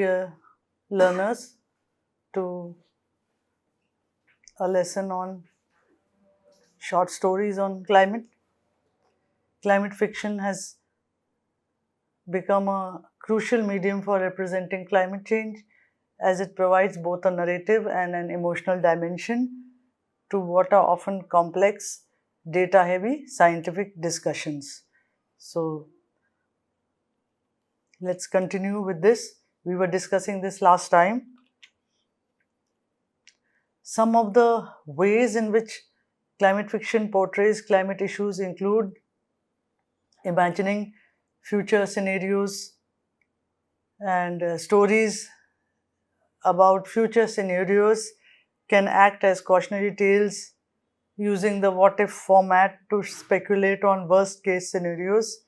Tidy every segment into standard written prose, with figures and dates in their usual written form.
dear learners, to a lesson on short stories on climate. Climate fiction has become a crucial medium for representing climate change, as it provides both a narrative and an emotional dimension to what are often complex, data heavy scientific discussions. So, let's continue with this. We were discussing this last time. Some of the ways in which climate fiction portrays climate issues include imagining future scenarios and stories about future scenarios can act as cautionary tales using the what if format to speculate on worst case scenarios.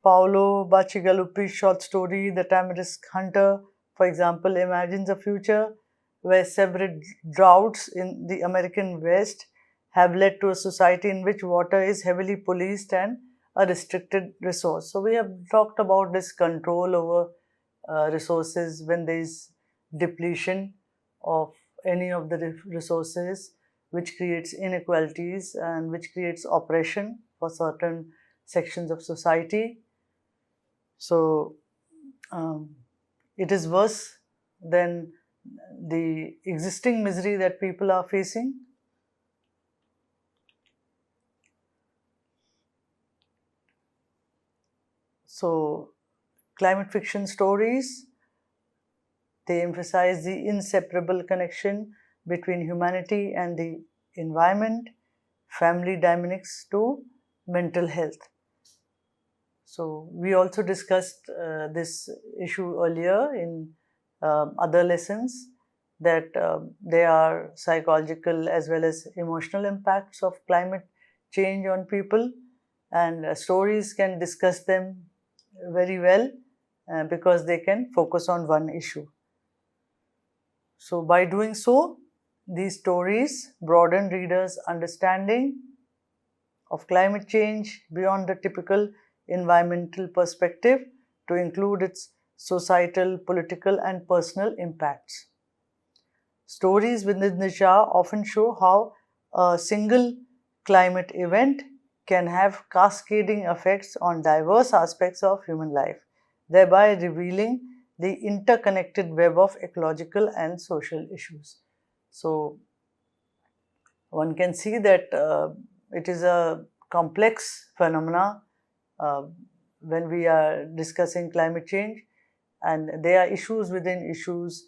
Paolo Bacigaluppi's short story, The Tamarisk Hunter, for example, imagines a future where several droughts in the American West have led to a society in which water is heavily policed and a restricted resource. So, we have talked about this control over resources when there is depletion of any of the resources, which creates inequalities and which creates oppression for certain sections of society. So, it is worse than the existing misery that people are facing. So, climate fiction stories, they emphasize the inseparable connection between humanity and the environment, family dynamics to mental health. So, we also discussed this issue earlier in other lessons, that there are psychological as well as emotional impacts of climate change on people, and stories can discuss them very well because they can focus on one issue. So, by doing so, these stories broaden readers' understanding of climate change beyond the typical environmental perspective to include its societal, political, and personal impacts. Stories within the genre often show how a single climate event can have cascading effects on diverse aspects of human life, thereby revealing the interconnected web of ecological and social issues. So, one can see that it is a complex phenomena when we are discussing climate change, and there are issues within issues,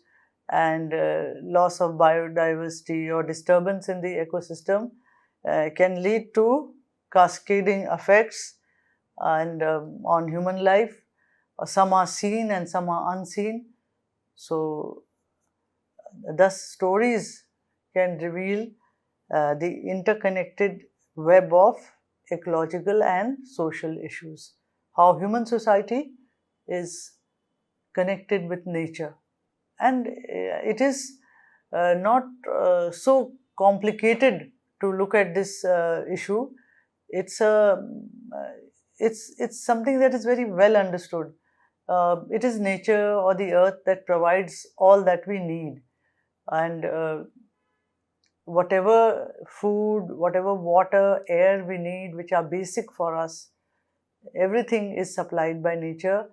and loss of biodiversity or disturbance in the ecosystem can lead to cascading effects and on human life. Some are seen and some are unseen. So, thus stories can reveal the interconnected web of ecological and social issues, how human society is connected with nature. And it is not so complicated to look at this issue. It's it's something that is very well understood. It is nature or the earth that provides all that we need, and whatever food, whatever water, air we need, which are basic for us, everything is supplied by nature,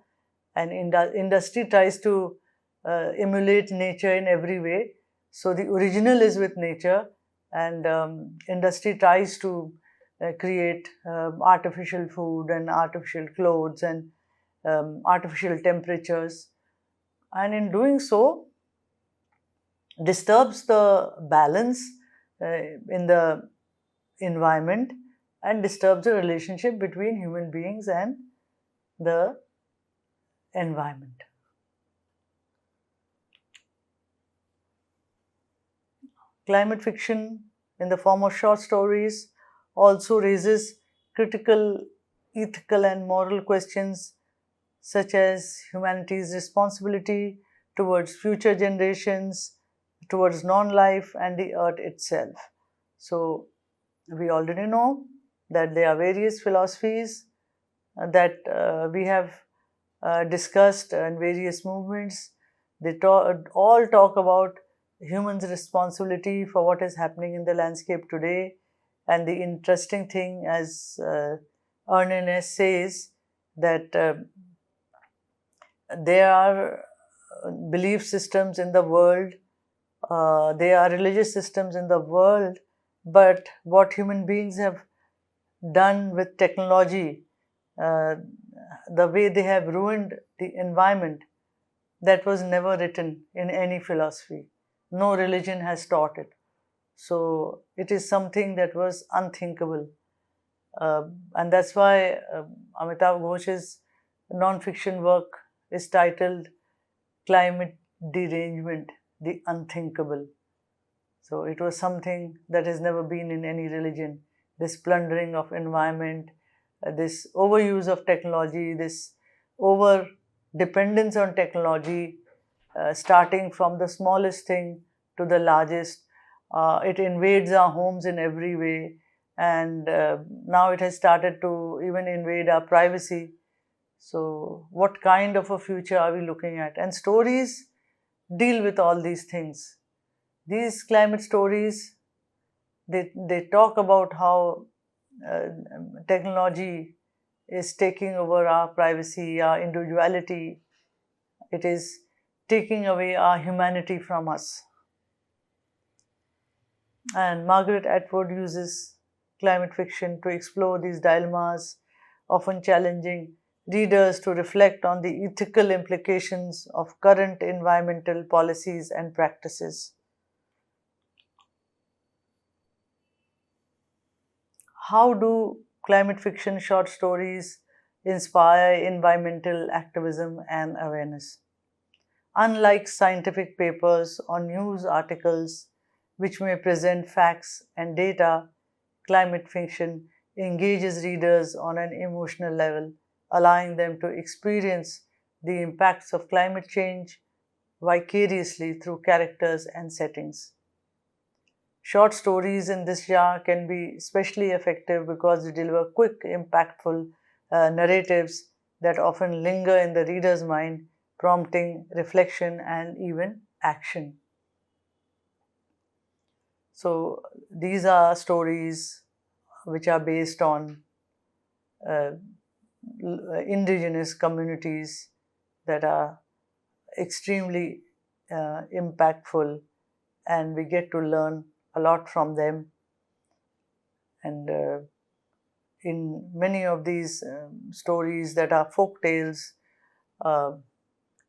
and industry tries to emulate nature in every way. So, the original is with nature, and industry tries to create artificial food and artificial clothes and artificial temperatures, and in doing so disturbs the balance in the environment and disturbs the relationship between human beings and the environment. Climate fiction in the form of short stories also raises critical ethical and moral questions such as humanity's responsibility towards future generations, towards non-life and the earth itself. So, we already know that there are various philosophies that we have discussed, and various movements They all talk about humans' responsibility for what is happening in the landscape today. And the interesting thing, as Erne Ness says, that there are belief systems in the world, there are religious systems in the world, but what human beings have done with technology, uh, the way they have ruined the environment, that was never written in any philosophy. No religion has taught it. So it is something that was unthinkable. And that's why Amitav Ghosh's non-fiction work is titled Climate Derangement, the Unthinkable. So it was something that has never been in any religion. This plundering of environment, this overuse of technology, this over dependence on technology, starting from the smallest thing to the largest. It invades our homes in every way, and now it has started to even invade our privacy. So, what kind of a future are we looking at? And stories deal with all these things. These climate stories, they talk about how uh, technology is taking over our privacy, our individuality. It is taking away our humanity from us. And Margaret Atwood uses climate fiction to explore these dilemmas, often challenging readers to reflect on the ethical implications of current environmental policies and practices. How do climate fiction short stories inspire environmental activism and awareness? Unlike scientific papers or news articles, which may present facts and data, climate fiction engages readers on an emotional level, allowing them to experience the impacts of climate change vicariously through characters and settings. Short stories in this genre can be especially effective because they deliver quick, impactful narratives that often linger in the reader's mind, prompting reflection and even action. So, these are stories which are based on uh, indigenous communities that are extremely impactful, and we get to learn a lot from them. And in many of these stories that are folk tales, uh,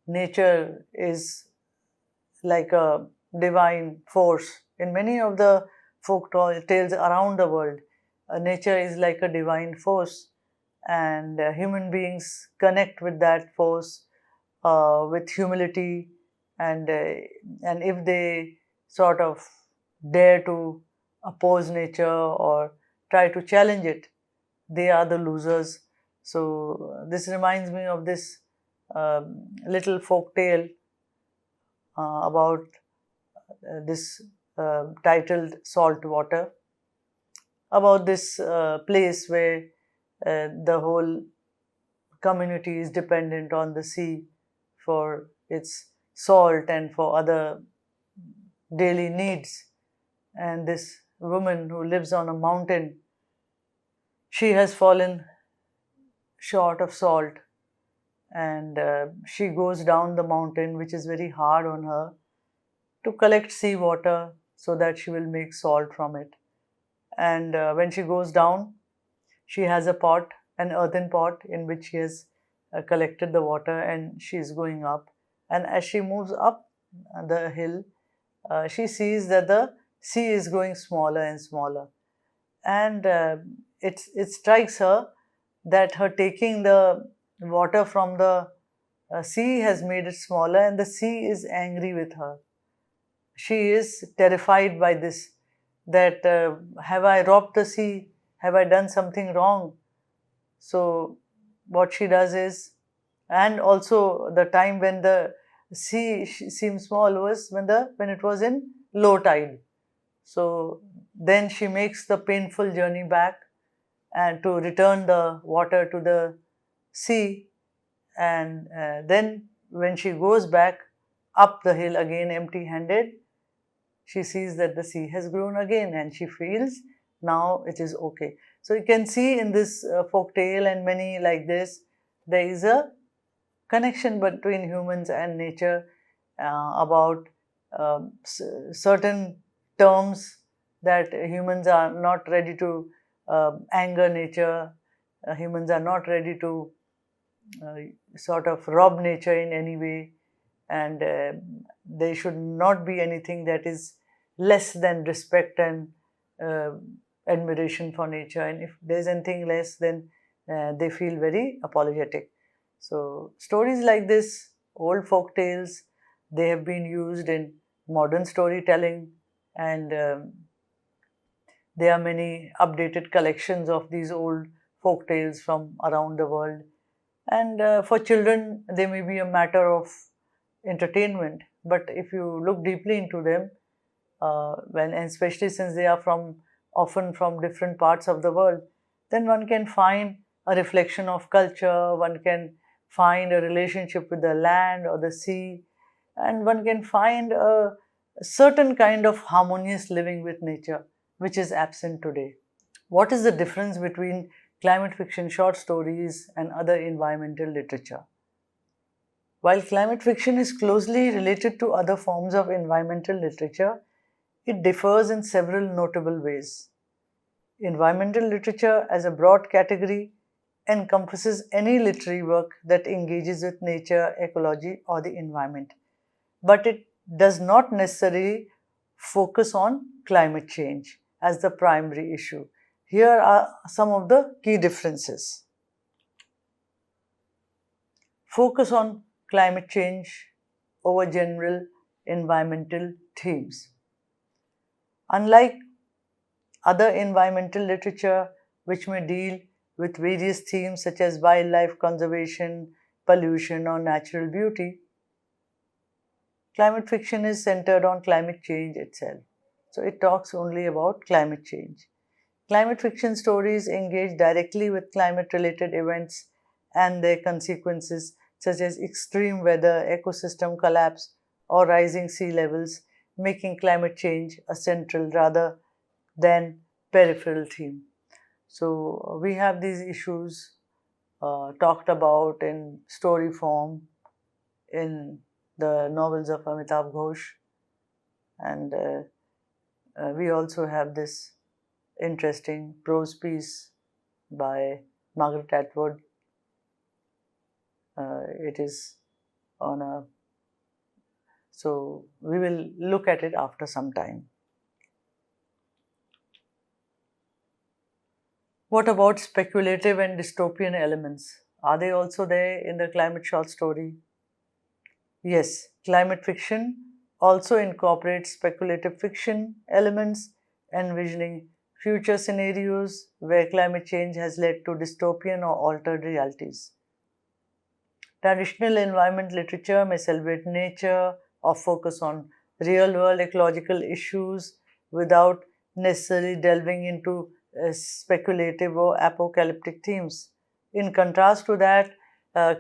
nature is like a divine force. In many of the tales around the world, nature is like a divine force, and human beings connect with that force with humility, and if they sort of dare to oppose nature or try to challenge it, they are the losers. So this reminds me of this little folk tale about this titled Salt Water, about this place where the whole community is dependent on the sea for its salt and for other daily needs. And this woman who lives on a mountain, she has fallen short of salt, and she goes down the mountain, which is very hard on her, to collect seawater so that she will make salt from it. And when she goes down, she has a pot, an earthen pot, in which she has collected the water, and she is going up. And as she moves up the hill, she sees that the sea is growing smaller and smaller. And it strikes her that her taking the water from the sea has made it smaller, and the sea is angry with her. She is terrified by this, that have I robbed the sea? Have I done something wrong? So what she does is, and also the time when the sea seemed small was when it was in low tide. So then she makes the painful journey back and to return the water to the sea. And then when she goes back, up the hill again empty handed, she sees that the sea has grown again and she feels now it is okay. So you can see in this folk tale and many like this, there is a connection between humans and nature about certain terms that humans are not ready to anger nature, humans are not ready to uh, sort of rob nature in any way, and there should not be anything that is less than respect and uh, admiration for nature, and if there's anything less, then they feel very apologetic. So stories like this, old folk tales, they have been used in modern storytelling, and there are many updated collections of these old folk tales from around the world. And for children, they may be a matter of entertainment, but if you look deeply into them, when and especially since they are from often from different parts of the world, then one can find a reflection of culture, one can find a relationship with the land or the sea, and one can find a certain kind of harmonious living with nature which is absent today. What is the difference between climate fiction short stories and other environmental literature? While climate fiction is closely related to other forms of environmental literature, it differs in several notable ways. Environmental literature, as a broad category, encompasses any literary work that engages with nature, ecology, or the environment, but it does not necessarily focus on climate change as the primary issue. Here are some of the key differences. Focus on climate change over general environmental themes. Unlike other environmental literature, which may deal with various themes such as wildlife conservation, pollution, or natural beauty, climate fiction is centered on climate change itself. So it talks only about climate change. Climate fiction stories engage directly with climate related events and their consequences, such as extreme weather, ecosystem collapse, or rising sea levels, making climate change a central rather than peripheral theme. So we have these issues talked about in story form in the novels of Amitav Ghosh, and we also have this interesting prose piece by Margaret Atwood. It is on a, so we will look at it after some time. What about speculative and dystopian elements? Are they also there in the climate short story? Yes, climate fiction also incorporates speculative fiction elements, envisioning future scenarios where climate change has led to dystopian or altered realities. Traditional environment literature may celebrate nature or focus on real world ecological issues without necessarily delving into speculative or apocalyptic themes. In contrast to that,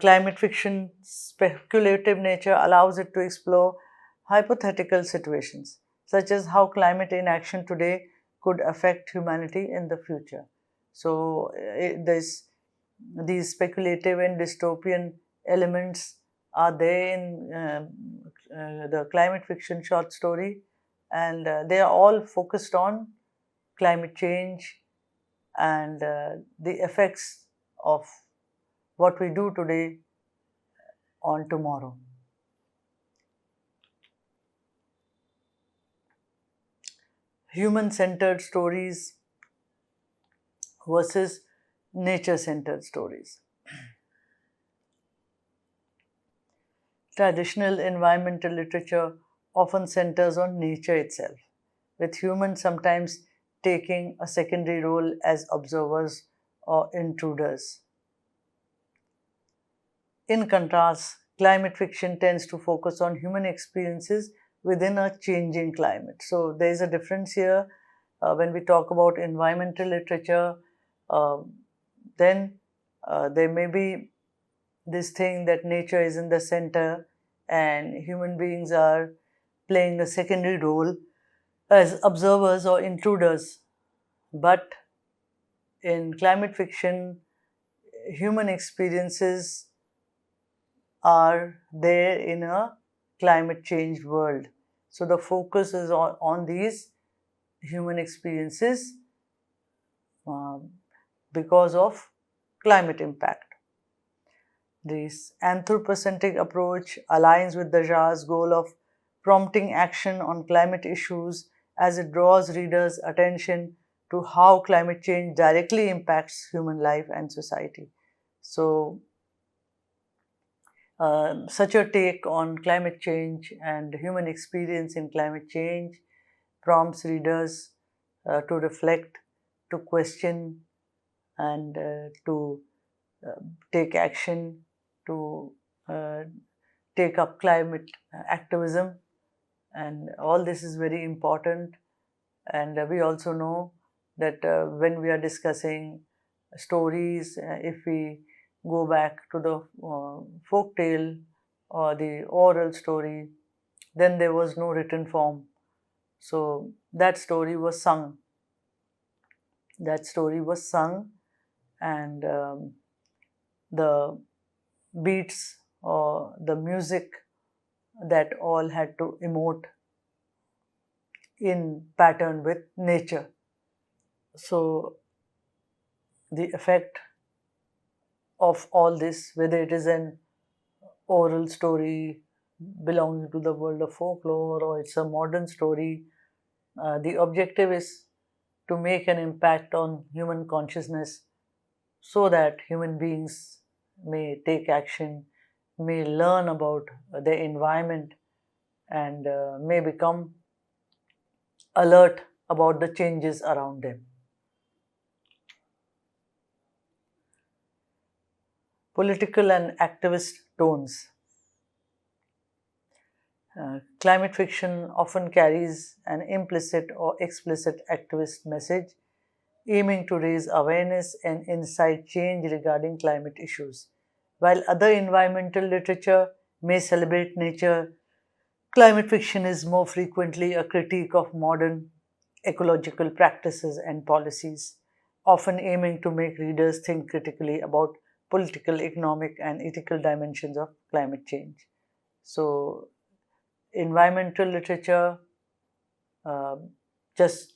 climate fiction speculative nature allows it to explore hypothetical situations, such as how climate inaction today could affect humanity in the future. So, these speculative and dystopian elements are there in the climate fiction short story, and they are all focused on climate change and the effects of what we do today on tomorrow. Human centered stories versus nature centered stories. Traditional environmental literature often centers on nature itself, with humans sometimes taking a secondary role as observers or intruders. In contrast, climate fiction tends to focus on human experiences within a changing climate. So there is a difference here. When we talk about environmental literature, uh, then there may be this thing that nature is in the center and human beings are playing a secondary role as observers or intruders. But in climate fiction, human experiences are there in a climate change world. So the focus is on these human experiences um, because of climate impact. This anthropocentric approach aligns with the JA's goal of prompting action on climate issues as it draws readers' attention to how climate change directly impacts human life and society. So, such a take on climate change and human experience in climate change prompts readers to reflect, to question, and to take action, to uh, take up climate activism, and all this is very important. And we also know that when we are discussing stories, if we go back to the folk tale or the oral story, then there was no written form. So that story was sung. That story was sung, and the beats or the music that all had to emote in pattern with nature. So the effect of all this, whether it is an oral story belonging to the world of folklore or it's a modern story, the objective is to make an impact on human consciousness so that human beings may take action, may learn about their environment, and may become alert about the changes around them. Political and activist tones. Climate fiction often carries an implicit or explicit activist message aiming to raise awareness and incite change regarding climate issues. While other environmental literature may celebrate nature, climate fiction is more frequently a critique of modern ecological practices and policies, often aiming to make readers think critically about political, economic, and ethical dimensions of climate change. So, environmental literature uh, just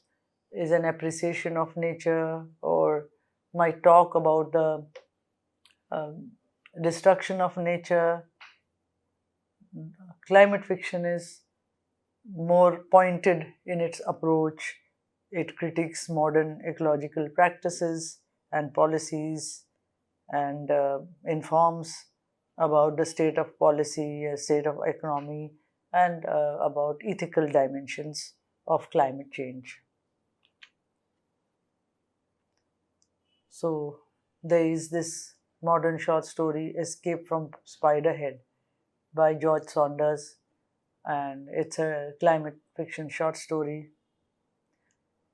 is an appreciation of nature or might talk about the um, destruction of nature. Climate fiction is more pointed in its approach. It critiques modern ecological practices and policies and informs about the state of policy, state of economy, and about ethical dimensions of climate change. So, there is this modern short story, Escape from Spiderhead, by George Saunders, and it's a climate fiction short story.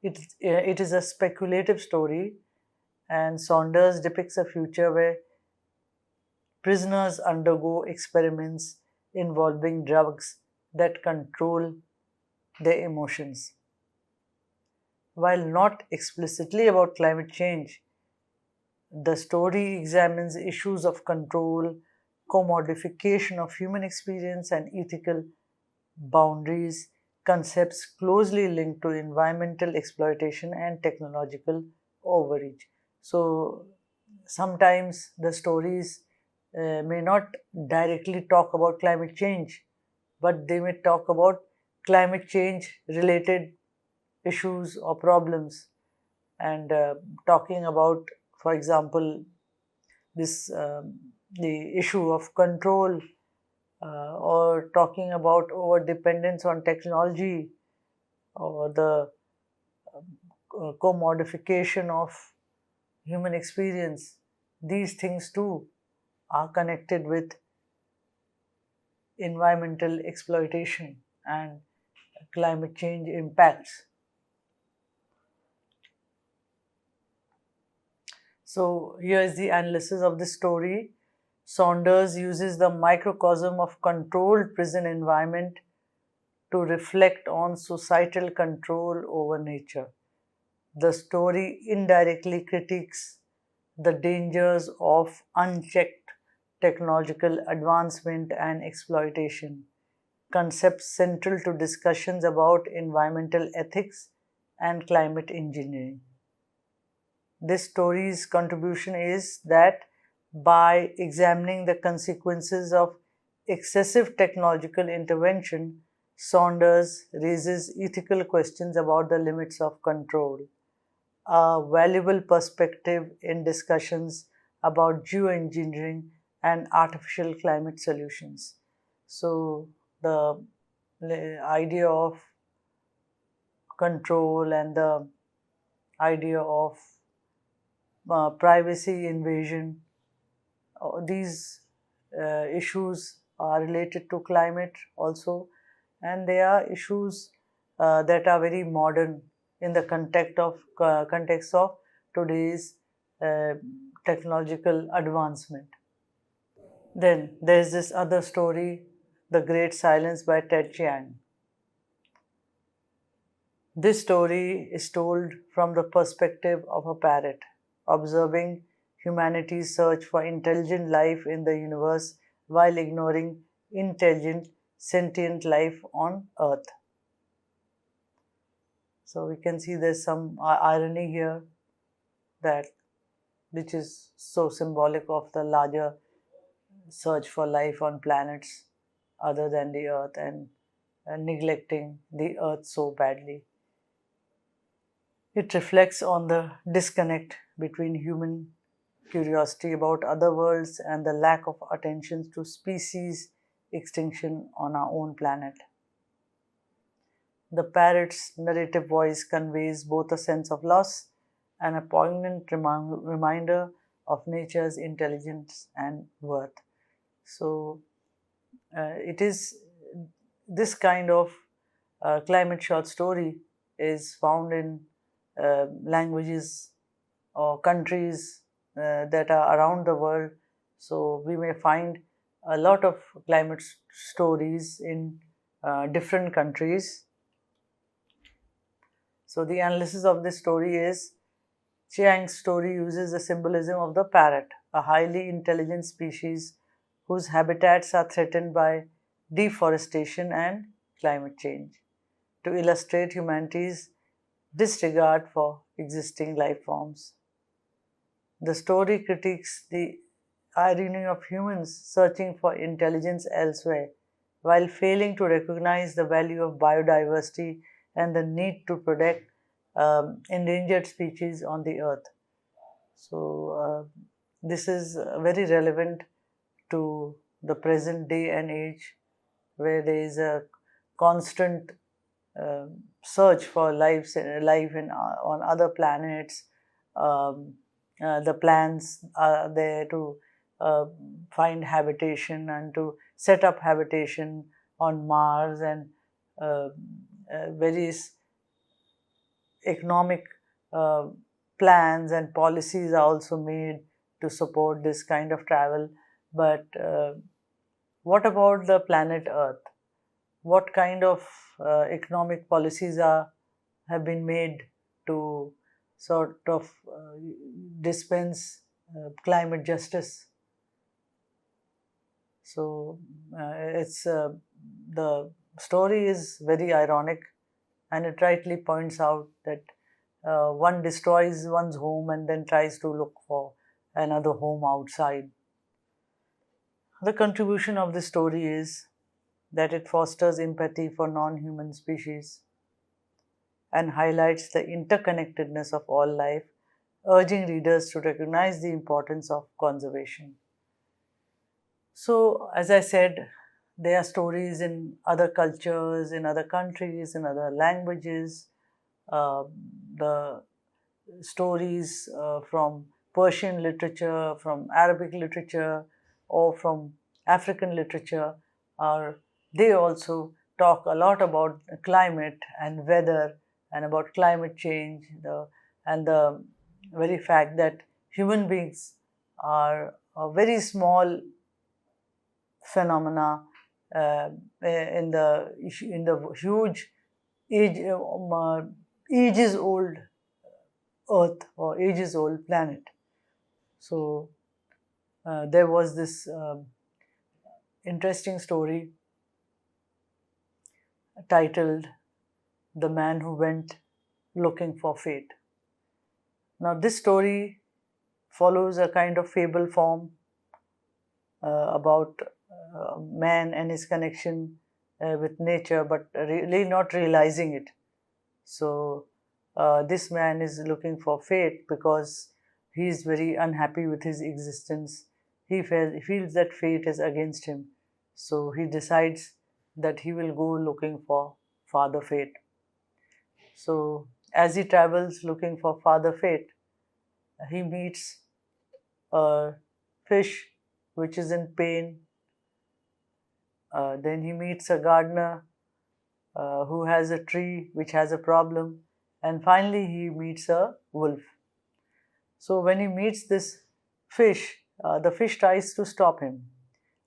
It is a speculative story, and Saunders depicts a future where prisoners undergo experiments involving drugs that control their emotions. While not explicitly about climate change, the story examines issues of control, commodification of human experience, and ethical boundaries, concepts closely linked to environmental exploitation and technological overreach. So, sometimes the stories may not directly talk about climate change, but they may talk about climate change related issues or problems, and talking about, for example, this the issue of control, or talking about over dependence on technology, or the commodification of human experience. These things too are connected with environmental exploitation and climate change impacts. So, here is the analysis of this story. Saunders uses the microcosm of controlled prison environment to reflect on societal control over nature. The story indirectly critiques the dangers of unchecked technological advancement and exploitation, concepts central to discussions about environmental ethics and climate engineering. This story's contribution is that by examining the consequences of excessive technological intervention, Saunders raises ethical questions about the limits of control, a valuable perspective in discussions about geoengineering and artificial climate solutions. So, the idea of control and the idea of privacy invasion, these issues are related to climate also, and they are issues that are very modern in the context of today's uh, technological advancement. Then there is this other story, The Great Silence by Ted Chiang. This story is told from the perspective of a parrot, observing humanity's search for intelligent life in the universe while ignoring intelligent, sentient life on Earth. So we can see there's some irony here, that which is so symbolic of the larger search for life on planets other than the Earth, and neglecting the Earth so badly. It reflects on the disconnect between human curiosity about other worlds and the lack of attention to species extinction on our own planet. The parrot's narrative voice conveys both a sense of loss and a poignant reminder of nature's intelligence and worth. So, it is this kind of climate short story is found in languages or countries that are around the world. So we may find a lot of climate stories in different countries. So the analysis of this story is, Chiang's story uses the symbolism of the parrot, a highly intelligent species whose habitats are threatened by deforestation and climate change, to illustrate humanity's disregard for existing life forms. The story critiques the irony of humans searching for intelligence elsewhere while failing to recognize the value of biodiversity and the need to protect endangered species on the earth. So, this is very relevant to the present day and age, where there is a constant search for life on other planets. Um, the plans are there to uh, find habitation and to set up habitation on Mars, and uh, various economic uh, plans and policies are also made to support this kind of travel. But what about the planet Earth? What kind of economic policies have been made to sort of dispense climate justice? So it's the story is very ironic, and it rightly points out that one destroys one's home and then tries to look for another home outside. The contribution of this story is that it fosters empathy for non human species and highlights the interconnectedness of all life, urging readers to recognize the importance of conservation. So, as I said, there are stories in other cultures, in other countries, in other languages. Uh, the stories from Persian literature, from Arabic literature, or from African literature are, they also talk a lot about climate and weather and about climate change, and the very fact that human beings are very small phenomena in the huge ages old Earth or ages old planet. So there was this interesting story titled "The Man Who Went Looking for Fate." Now, this story follows a kind of fable form about man and his connection with nature, but really not realizing it. So, this man is looking for fate because he is very unhappy with his existence. He feels that fate is against him. So, he decides that he will go looking for Father Fate. So, as he travels looking for Father Fate, he meets a fish which is in pain. Then he meets a gardener who has a tree which has a problem. And finally, he meets a wolf. So, when he meets this fish, the fish tries to stop him,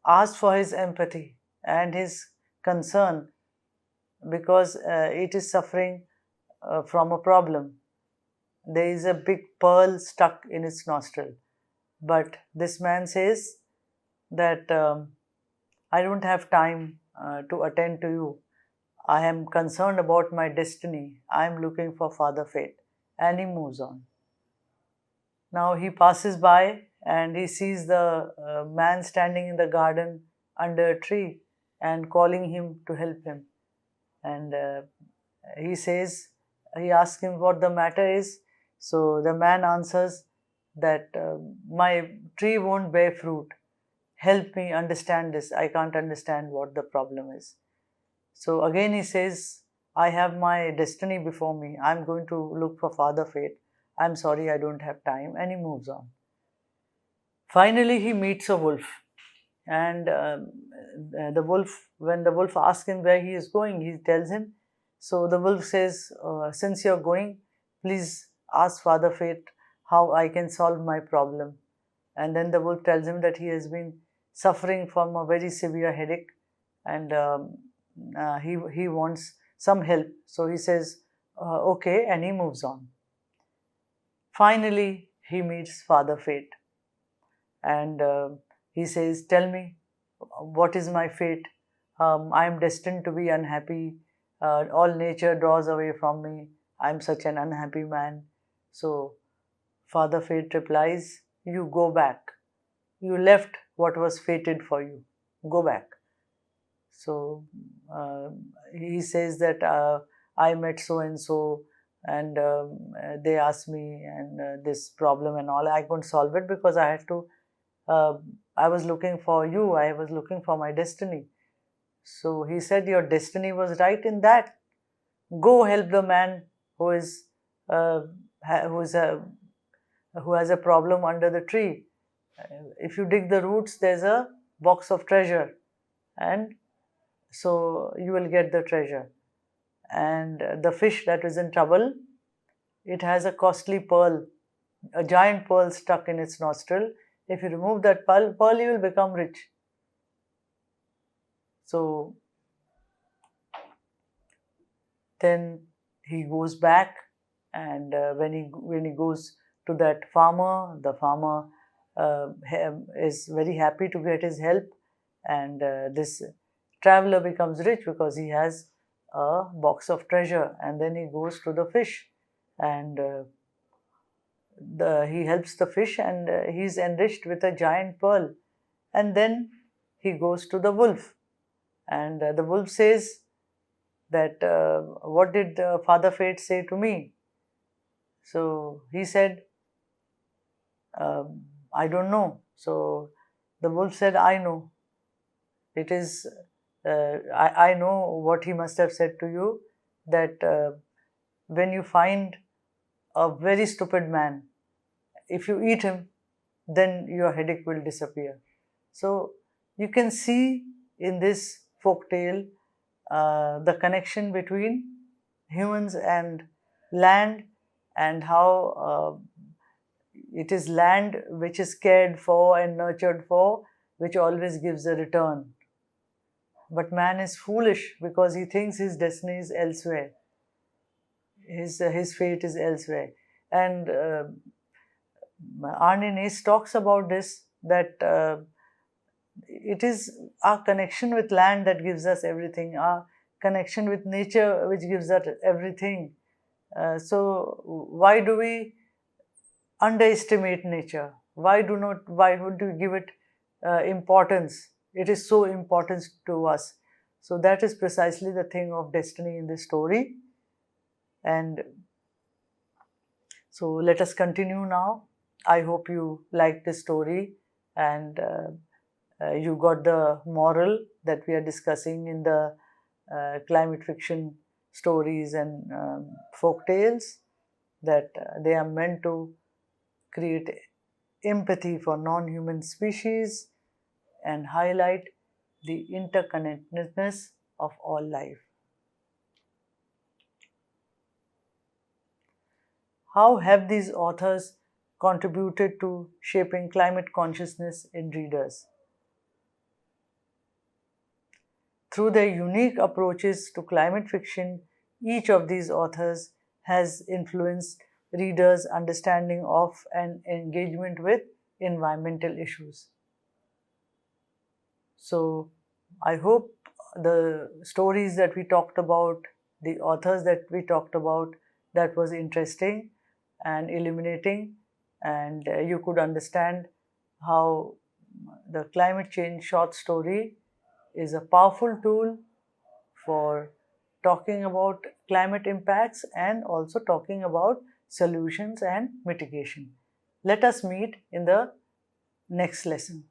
asks for his empathy and his concern because it is suffering from a problem. There is a big pearl stuck in its nostril. But this man says that I don't have time to attend to you. I am concerned about my destiny. I am looking for Father Fate. And he moves on. Now he passes by and he sees the man standing in the garden under a tree and calling him to help him. And he asks him what the matter is. So the man answers that my tree won't bear fruit. Help me understand this. I can't understand what the problem is. So again he says, I have my destiny before me. I'm going to look for Father Fate. I'm sorry, I don't have time. And he moves on. Finally, he meets a wolf. And when the wolf asks him where he is going, he tells him. So the wolf says, since you're going, please ask Father Fate how I can solve my problem. And then the wolf tells him that he has been suffering from a very severe headache and he wants some help. So he says, okay, and he moves on. Finally, he meets Father Fate and he says, tell me, what is my fate? I am destined to be unhappy. All nature draws away from me. I am such an unhappy man. So Father Fate replies, you go back. You left what was fated for you. Go back. So he says that I met so and so, and they asked me and this problem and all. I couldn't solve it because I had to. I was looking for you. I was looking for my destiny. So he said, your destiny was right in that. Go help the man who is who is a who has a problem under the tree. If you dig the roots, there's a box of treasure, and so you will get the treasure. And the fish that is in trouble, it has a costly pearl, a giant pearl stuck in its nostril. If you remove that pearl you will become rich. So then he goes back, and when he goes to that farmer, the farmer is very happy to get his help, and this traveler becomes rich because he has a box of treasure. And then he goes to the fish, and he helps the fish, and he's enriched with a giant pearl. And then he goes to the wolf, and the wolf says that what did Father Fate say to me? So he said, I don't know. So the wolf said, I know. It is, I know what he must have said to you, that when you find a very stupid man, if you eat him, then your headache will disappear. So you can see in this folk tale the connection between humans and land, and how It is land which is cared for and nurtured for, which always gives a return. But man is foolish because he thinks his destiny is elsewhere. His fate is elsewhere. And Arne Naess talks about this, that it is our connection with land that gives us everything, our connection with nature which gives us everything. So why do we underestimate nature? Why would we give it importance? It is so important to us. So that is precisely the thing of destiny in this story. And so let us continue now. I hope you liked this story and you got the moral that we are discussing in the climate fiction stories and folk tales, that they are meant to create empathy for non-human species and highlight the interconnectedness of all life. How have these authors contributed to shaping climate consciousness in readers? Through their unique approaches to climate fiction, each of these authors has influenced readers' understanding of and engagement with environmental issues. So, I hope the stories that we talked about, the authors that we talked about, that was interesting and illuminating, and you could understand how the climate change short story is a powerful tool for talking about climate impacts and also talking about solutions and mitigation. Let us meet in the next lesson.